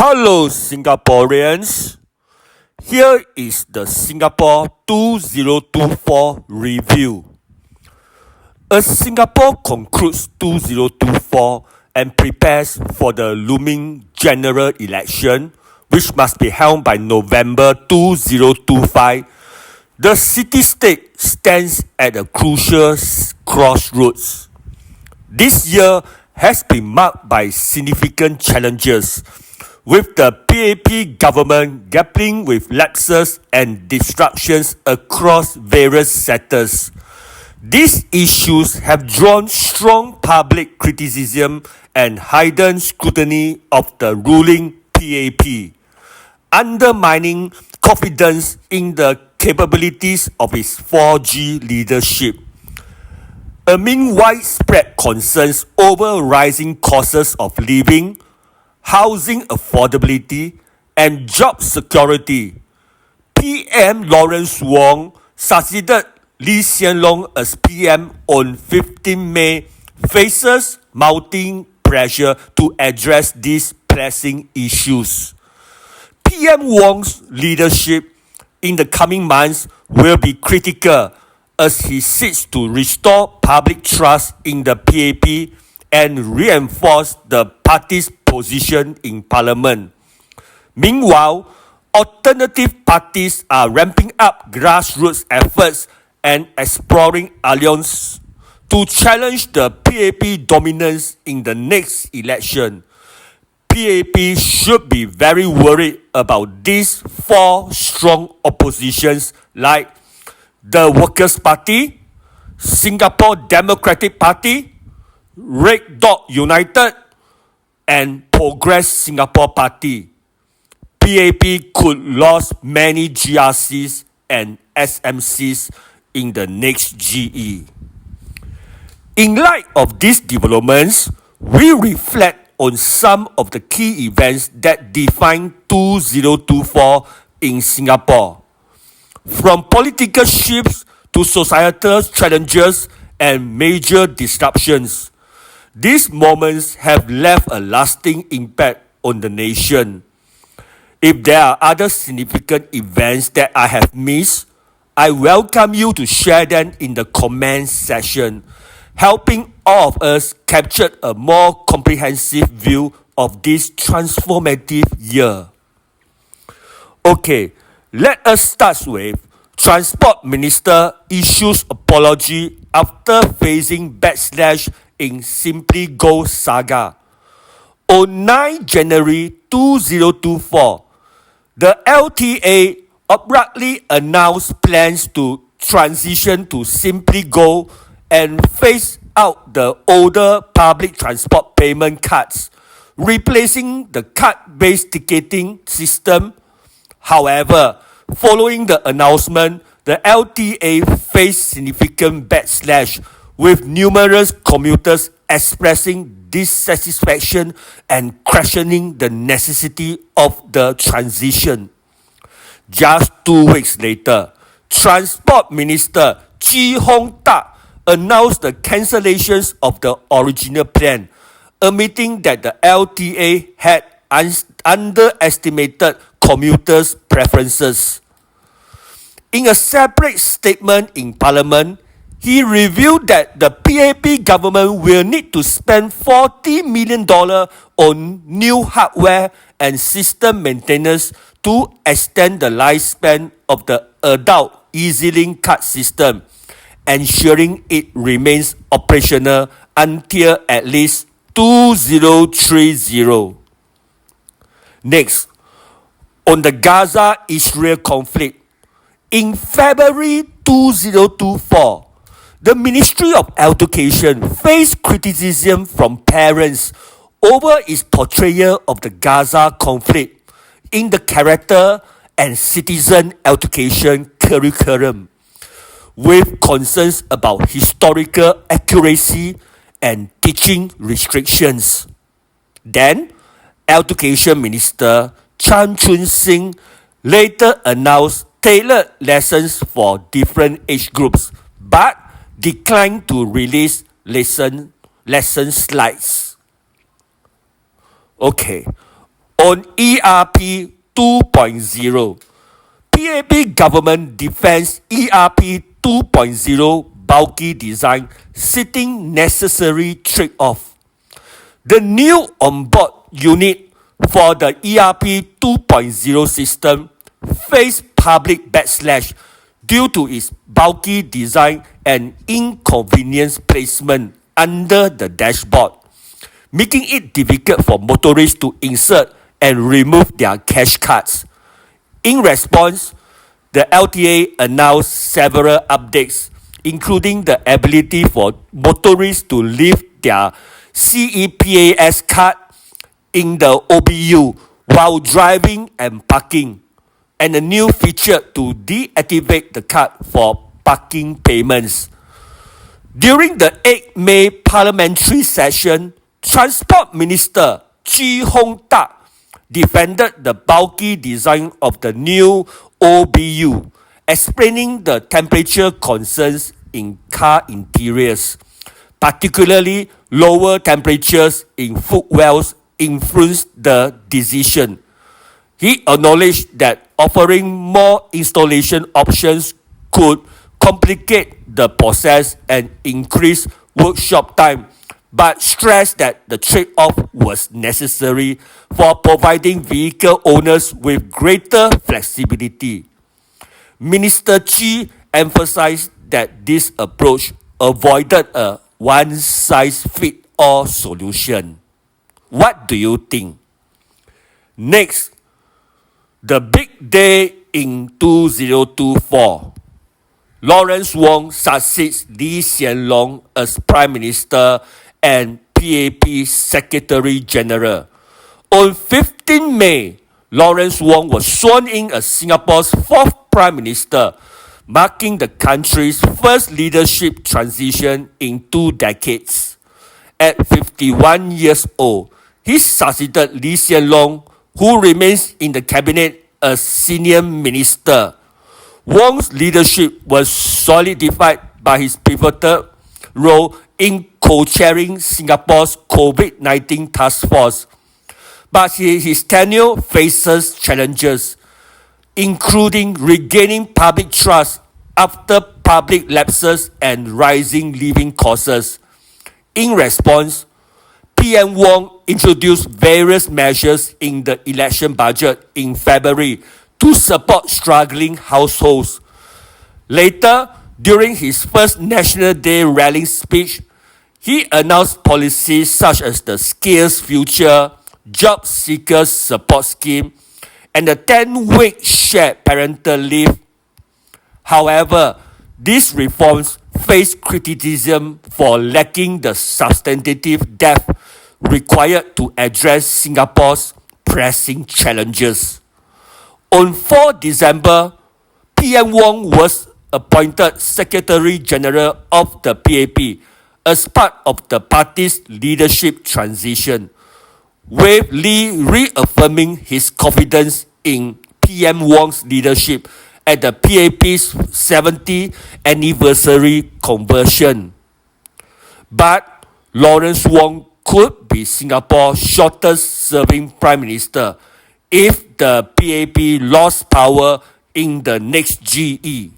Hello, Singaporeans. Here is the Singapore 2024 review. As Singapore concludes 2024 and prepares for the looming general election, which must be held by November 2025, the city-state stands at a crucial crossroads. This year has been marked by significant challenges, with the PAP government grappling with lapses and disruptions across various sectors. These issues have drawn strong public criticism and heightened scrutiny of the ruling PAP, undermining confidence in the capabilities of its 4G leadership. Amid widespread concerns over rising costs of living, housing affordability, and job security, PM Lawrence Wong succeeded Lee Hsien Loong as PM on 15 May faces mounting pressure to address these pressing issues. PM Wong's leadership in the coming months will be critical as he seeks to restore public trust in the PAP and reinforce the party's position in parliament. Meanwhile, alternative parties are ramping up grassroots efforts and exploring alliances to challenge the PAP dominance in the next election. PAP should be very worried about these four strong oppositions like the Workers' Party, Singapore Democratic Party, Red Dot United, and Progress Singapore Party. PAP could lose many GRCs and SMCs in the next GE. In light of these developments, we reflect on some of the key events that define 2024 in Singapore. From political shifts to societal challenges and major disruptions, these moments have left a lasting impact on the nation. If there are other significant events that I have missed, I welcome you to share them in the comment section, helping all of us capture a more comprehensive view of this transformative year. Okay, let us start with Transport Minister issues apology after facing backlash in Simply Go saga. On 9 January 2024, the LTA abruptly announced plans to transition to Simply Go and phase out the older public transport payment cards, replacing the card-based ticketing system. However, following the announcement, the LTA faced significant backlash, with numerous commuters expressing dissatisfaction and questioning the necessity of the transition. Just 2 weeks later, Transport Minister Chee Hong Tat announced the cancellations of the original plan, admitting that the LTA had underestimated commuters' preferences. In a separate statement in Parliament, he revealed that the PAP government will need to spend $40 million on new hardware and system maintenance to extend the lifespan of the adult EZ-Link card system, ensuring it remains operational until at least 2030. Next, on the Gaza-Israel conflict, in February 2024, the Ministry of Education faced criticism from parents over its portrayal of the Gaza conflict in the character and citizen education curriculum, with concerns about historical accuracy and teaching restrictions. Then, Education Minister Chan Chun Sing later announced tailored lessons for different age groups, but declined to release lesson slides. Okay, On ERP 2.0, PAP government defends ERP 2.0 bulky design, citing necessary trade-off. The new onboard unit for the ERP 2.0 system faced public backlash due to its bulky design and inconvenient placement under the dashboard, making it difficult for motorists to insert and remove their cash cards. In response, the LTA announced several updates, including the ability for motorists to leave their CEPAS card in the OBU while driving and parking, and a new feature to deactivate the card for parking payments. During the 8 May parliamentary session, Transport Minister Chi Hong Tak defended the bulky design of the new OBU, explaining the temperature concerns in car interiors, particularly lower temperatures in footwells influenced the decision. He acknowledged that offering more installation options could complicate the process and increase workshop time, but stressed that the trade-off was necessary for providing vehicle owners with greater flexibility. Minister Chi emphasized that this approach avoided a one-size-fits-all solution. What do you think? Next, the big day in 2024. Lawrence Wong succeeds Lee Hsien Loong as Prime Minister and PAP Secretary General. On 15 May, Lawrence Wong was sworn in as Singapore's fourth Prime Minister, marking the country's first leadership transition in 2 decades. At 51 years old, he succeeded Lee Hsien Loong, who remains in the cabinet as senior minister. Wong's leadership was solidified by his pivotal role in co-chairing Singapore's COVID-19 task force. But his tenure faces challenges, including regaining public trust after public lapses and rising living costs. In response, PM Wong introduced various measures in the election budget in February to support struggling households. Later, during his first National Day rallying speech, he announced policies such as the Skills Future, Job Seekers Support Scheme, and the 10-week shared parental leave. However, these reforms face criticism for lacking the substantive depth required to address Singapore's pressing challenges. On 4 December, PM Wong was appointed Secretary General of the PAP as part of the party's leadership transition, with Lee reaffirming his confidence in PM Wong's leadership at the PAP's 70th anniversary conversion. But Lawrence Wong could be Singapore's shortest-serving Prime Minister if the PAP lost power in the next GE.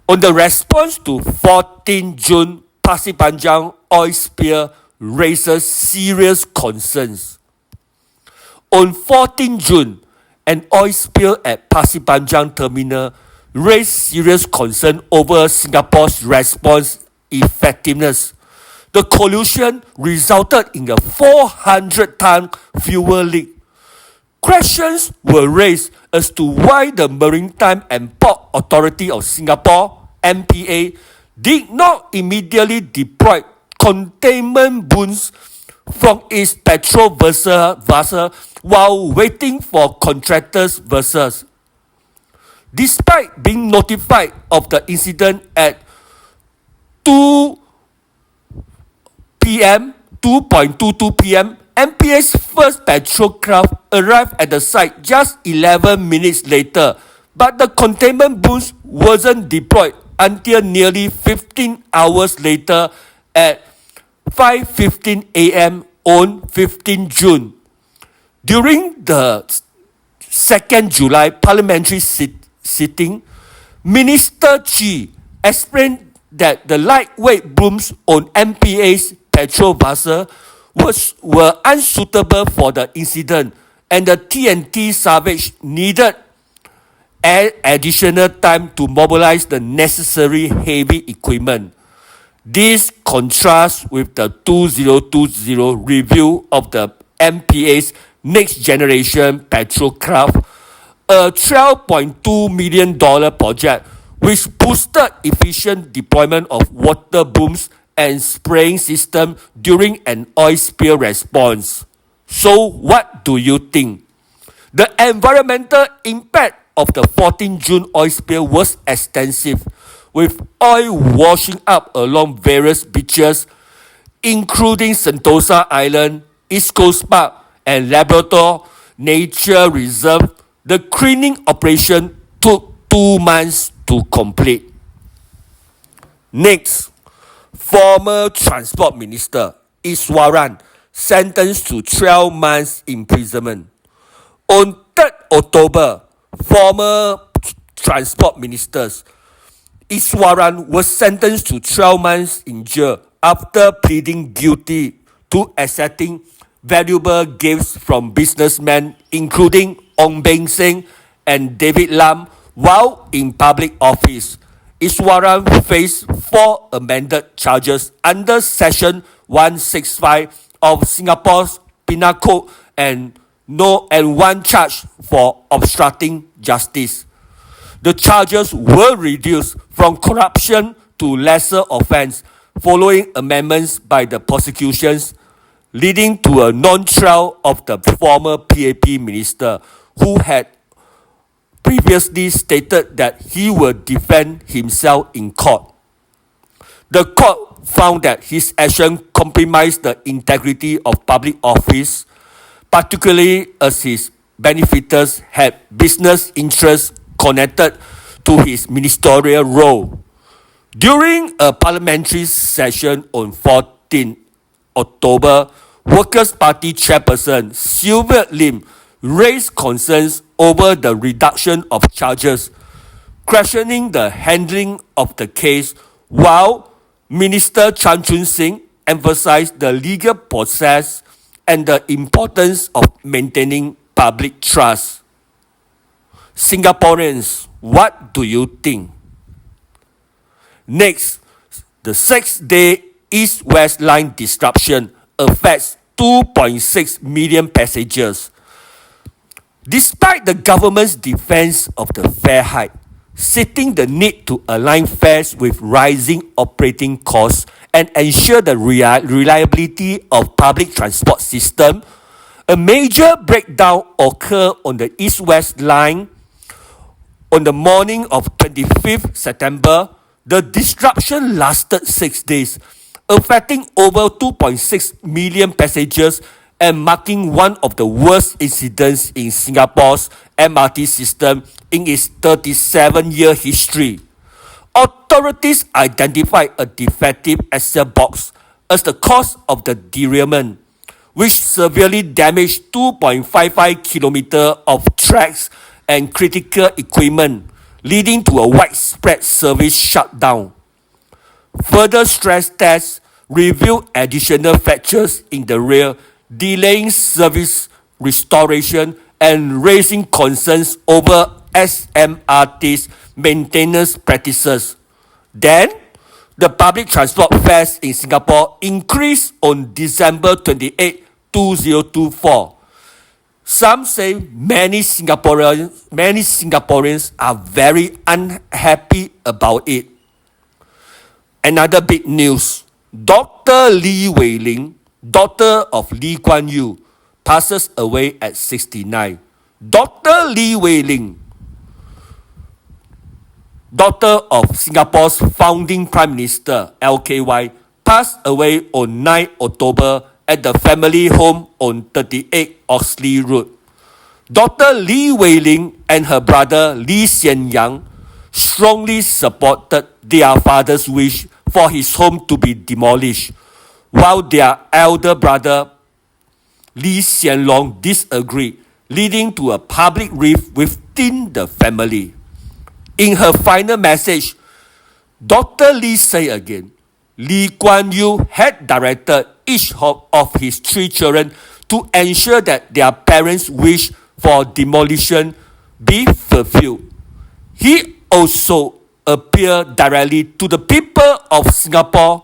On the response to 14 June Pasir Panjang oil spill raises serious concerns. On 14 June, an oil spill at Pasir Panjang terminal raised serious concern over Singapore's response effectiveness. The collision resulted in a 400-ton fuel leak. Questions were raised as to why the Maritime and Port Authority of Singapore, MPA, did not immediately deploy containment booms from its petrol vessel while waiting for contractors' vessels. Despite being notified of the incident at 2:22 p.m., MPA's first patrol craft arrived at the site just 11 minutes later, but the containment booms wasn't deployed until nearly 15 hours later at 5:15 a.m. on 15 June. During the 2nd July parliamentary sitting, Minister Chi explained that the lightweight booms on MPA's petrol vessel were unsuitable for the incident, and the TNT salvage needed additional time to mobilize the necessary heavy equipment. This contrasts with the 2020 review of the MPA's next generation petrol craft, a $12.2 million project which boosted efficient deployment of water booms and spraying system during an oil spill response. So what do you think? The environmental impact of the 14 June oil spill was extensive, with oil washing up along various beaches, including Sentosa Island, East Coast Park, and Labrador Nature Reserve. The cleaning operation took 2 months to complete. Next, former Transport Minister Iswaran sentenced to 12 months imprisonment. On 3rd October, former Transport Minister Iswaran was sentenced to 12 months in jail after pleading guilty to accepting valuable gifts from businessmen including Ong Beng Seng and David Lam while in public office. Iswaran faced 4 amended charges under Section 165 of Singapore's Penal Code and 1 charge for obstructing justice. The charges were reduced from corruption to lesser offence following amendments by the prosecutions, leading to a non-trial of the former PAP minister who had previously stated that he would defend himself in court. The court found that his action compromised the integrity of public office, particularly as his benefactors had business interests connected to his ministerial role. During a parliamentary session on 14 October, Workers' Party chairperson Sylvia Lim raised concerns over the reduction of charges, questioning the handling of the case, while Minister Chan Chun Sing emphasized the legal process and the importance of maintaining public trust. Singaporeans, what do you think? Next, the 6-day East-West line disruption affects 2.6 million passengers. Despite the government's defense of the fare hike, citing the need to align fares with rising operating costs and ensure the reliability of public transport system, a major breakdown occurred on the East-West line on the morning of 25th September. The disruption lasted 6 days, affecting over 2.6 million passengers and marking one of the worst incidents in Singapore's MRT system in its 37-year history. Authorities identified a defective axle box as the cause of the derailment, which severely damaged 2.55 kilometers of tracks and critical equipment, leading to a widespread service shutdown. Further stress tests revealed additional fractures in the rail, delaying service restoration and raising concerns over SMRT's maintenance practices. Then, the public transport fares in Singapore increased on December 28, 2024. Some say many Singaporeans are very unhappy about it. Another big news: Dr. Lee Wei Ling, daughter of Lee Kuan Yew, passes away at 69. Dr. Lee Wei Ling, daughter of Singapore's founding Prime Minister LKY, passed away on 9 October at the family home on 38 Oxley Road. Dr. Lee Wei Ling and her brother Lee Hsien Yang strongly supported their father's wish for his home to be demolished, while their elder brother Lee Hsien Loong disagreed, leading to a public rift within the family. In her final message, Dr. Lee said again, Lee Kuan Yew had directed each of his 3 children to ensure that their parents' wish for demolition be fulfilled. He also appealed directly to the people of Singapore,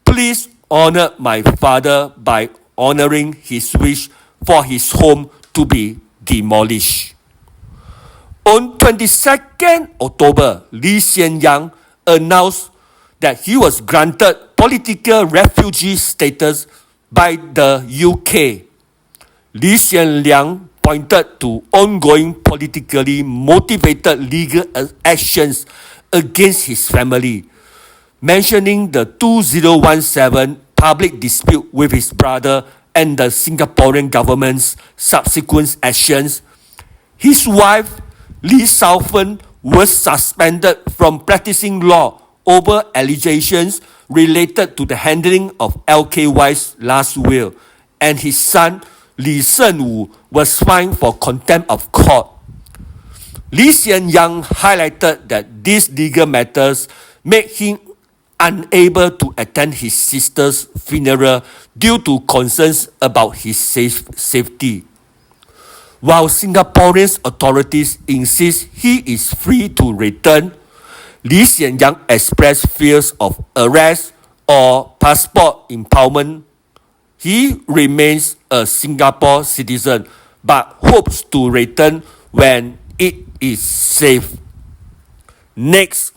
please honor my father by honoring his wish for his home to be demolished. On 22nd October, Lee Hsien Loong announced that he was granted political refugee status by the UK. Lee Hsien Loong pointed to ongoing politically motivated legal actions against his family, mentioning the 2017 public dispute with his brother and the Singaporean government's subsequent actions. His wife, Lee Sao-fen, was suspended from practicing law over allegations related to the handling of LKY's last will, and his son, Lee Sen-woo, was fined for contempt of court. Lee Hsien Loong highlighted that these legal matters made him unable to attend his sister's funeral due to concerns about his safety. While Singaporean authorities insist he is free to return, Lee Hsien Loong expressed fears of arrest or passport impoundment. He remains a Singapore citizen but hopes to return when it is safe. Next,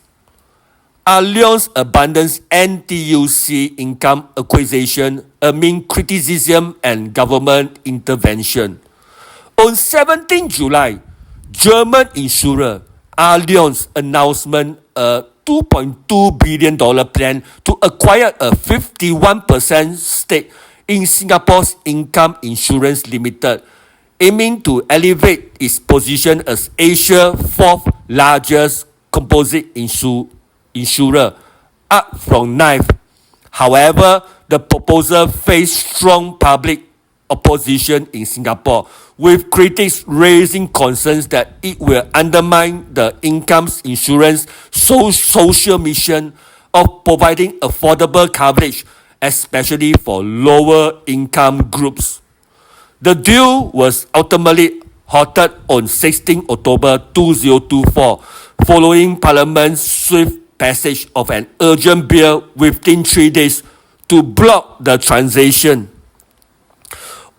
Allianz abandons NTUC income acquisition amid criticism and government intervention. On 17 July, German insurer Allianz announced a $2.2 billion plan to acquire a 51% stake in Singapore's Income Insurance Limited, aiming to elevate its position as Asia's 4th largest composite insurer, up from 9th. However, the proposal faced strong public opposition in Singapore, with critics raising concerns that it will undermine the income insurance social mission of providing affordable coverage, especially for lower income groups. The deal was ultimately halted on 16 October 2024, following Parliament's swift passage of an urgent bill within 3 days to block the transaction.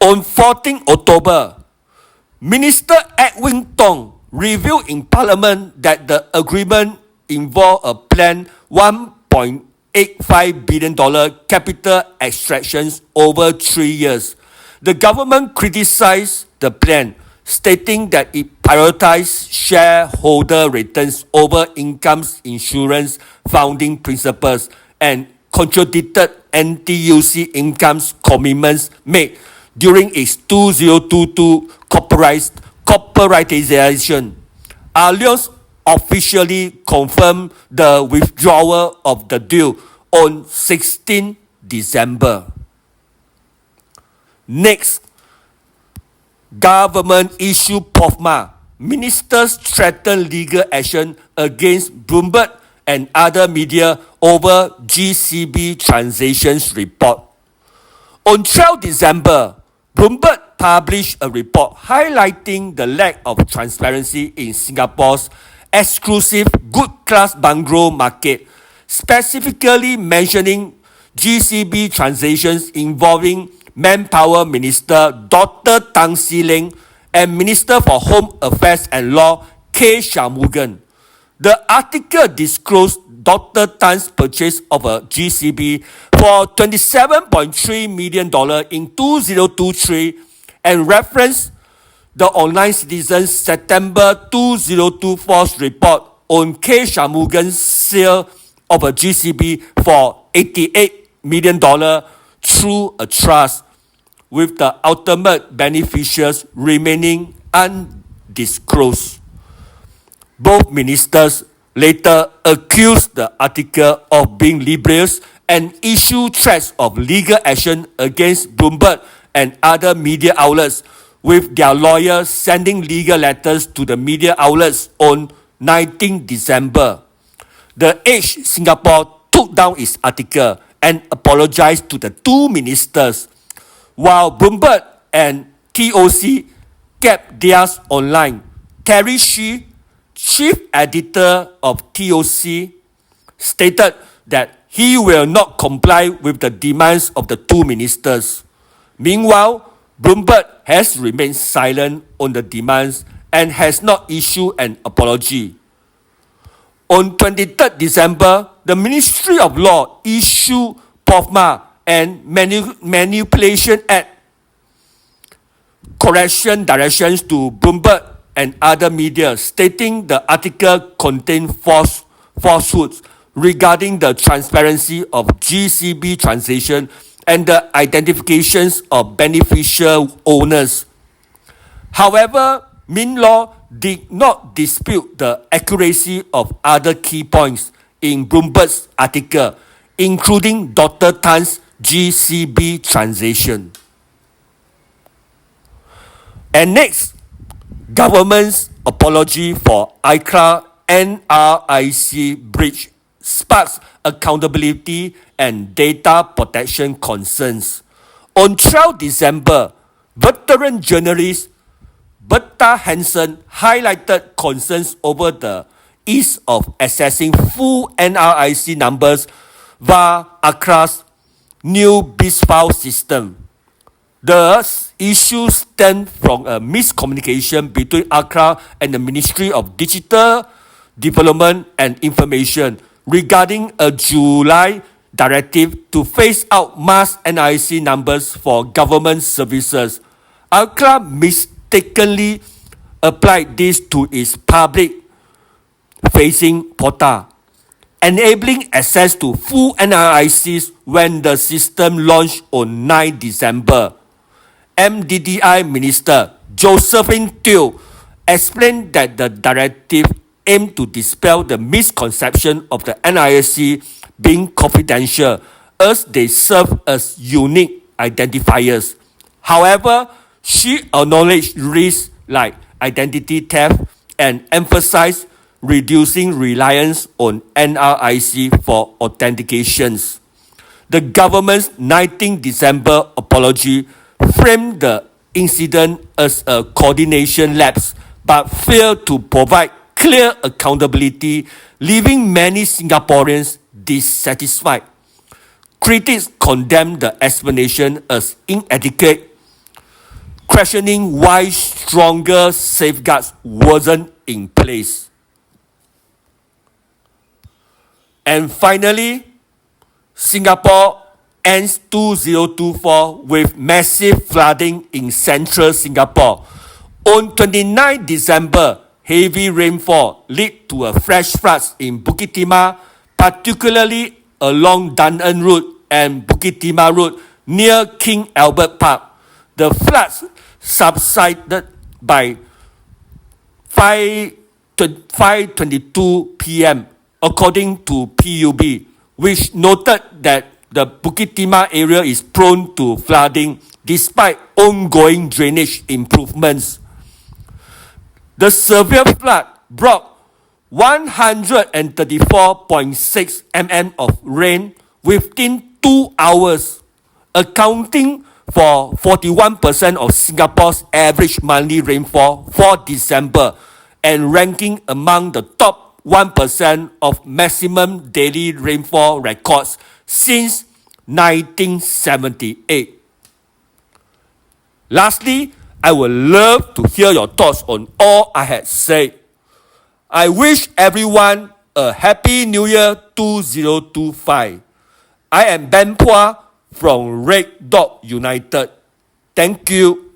On 14 October, Minister Edwin Tong revealed in Parliament that the agreement involved a planned $1.85 billion capital extractions over 3 years. The government criticized the plan, stating that it prioritized shareholder returns over income insurance founding principles and contradicted NTUC income's commitments made during its 2022 corporatization. Allianz officially confirmed the withdrawal of the deal on 16 December. Next, government issue POFMA. Ministers threaten legal action against Bloomberg and other media over GCB transactions report. On 12 December, Bloomberg published a report highlighting the lack of transparency in Singapore's exclusive good-class bungalow market, specifically mentioning GCB transactions involving Manpower Minister Dr. Tan See Leng and Minister for Home Affairs and Law K. Shanmugam. The article disclosed Dr. Tan's purchase of a GCB for $27.3 million in 2023 and referenced the online citizen's September 2024 report on K. Shanmugam's sale of a GCB for $88 million through a trust, with the ultimate beneficiaries remaining undisclosed. Both ministers later accused the article of being libelous and issued threats of legal action against Bloomberg and other media outlets, with their lawyers sending legal letters to the media outlets on 19 December. The Age Singapore took down its article and apologized to the two ministers, while Bloomberg and TOC kept theirs online. Terry Shi, chief editor of TOC, stated that he will not comply with the demands of the two ministers. Meanwhile, Bloomberg has remained silent on the demands and has not issued an apology. On 23rd December, the Ministry of Law issued POFMA and Manipulation Act correction directions to Bloomberg and other media, stating the article contained falsehoods regarding the transparency of GCB transaction and the identifications of beneficial owners. However, MinLaw did not dispute the accuracy of other key points in Bloomberg's article, including Dr. Tan's GCB transaction. And next, government's apology for ICRA NRIC breach sparks accountability and data protection concerns. On 12 December, veteran journalist Bertha Hansen highlighted concerns over the ease of accessing full NRIC numbers via ICRA's new BizFile system. The issue stems from a miscommunication between ICRA and the Ministry of Digital Development and Information regarding a July directive to phase out mass NIC numbers for government services. ICRA mistakenly applied this to its public-facing portal, enabling access to full NICs when the system launched on 9 December. MDDI Minister Josephine Teo explained that the directive aimed to dispel the misconception of the NIC being confidential, as they serve as unique identifiers. However, she acknowledged risks like identity theft and emphasized reducing reliance on NRIC for authentications. The government's 19 December apology framed the incident as a coordination lapse, but failed to provide clear accountability, leaving many Singaporeans dissatisfied. Critics condemned the explanation as inadequate, questioning why stronger safeguards wasn't in place. And finally, Singapore ends 2024 with massive flooding in central Singapore. On 29 December, heavy rainfall led to a flash floods in Bukit Timah, particularly along Dunearn Road and Bukit Timah Road near King Albert Park. The floods subsided by 5:22 p.m. according to PUB, which noted that the Bukit Timah area is prone to flooding despite ongoing drainage improvements. The severe flood brought 134.6 mm of rain within 2 hours, accounting for 41% of Singapore's average monthly rainfall for December and ranking among the top 1% of maximum daily rainfall records since 1978. Lastly, I would love to hear your thoughts on all I had said. I wish everyone a Happy New Year 2025. I am Ben Phua from Red Dot United. Thank you.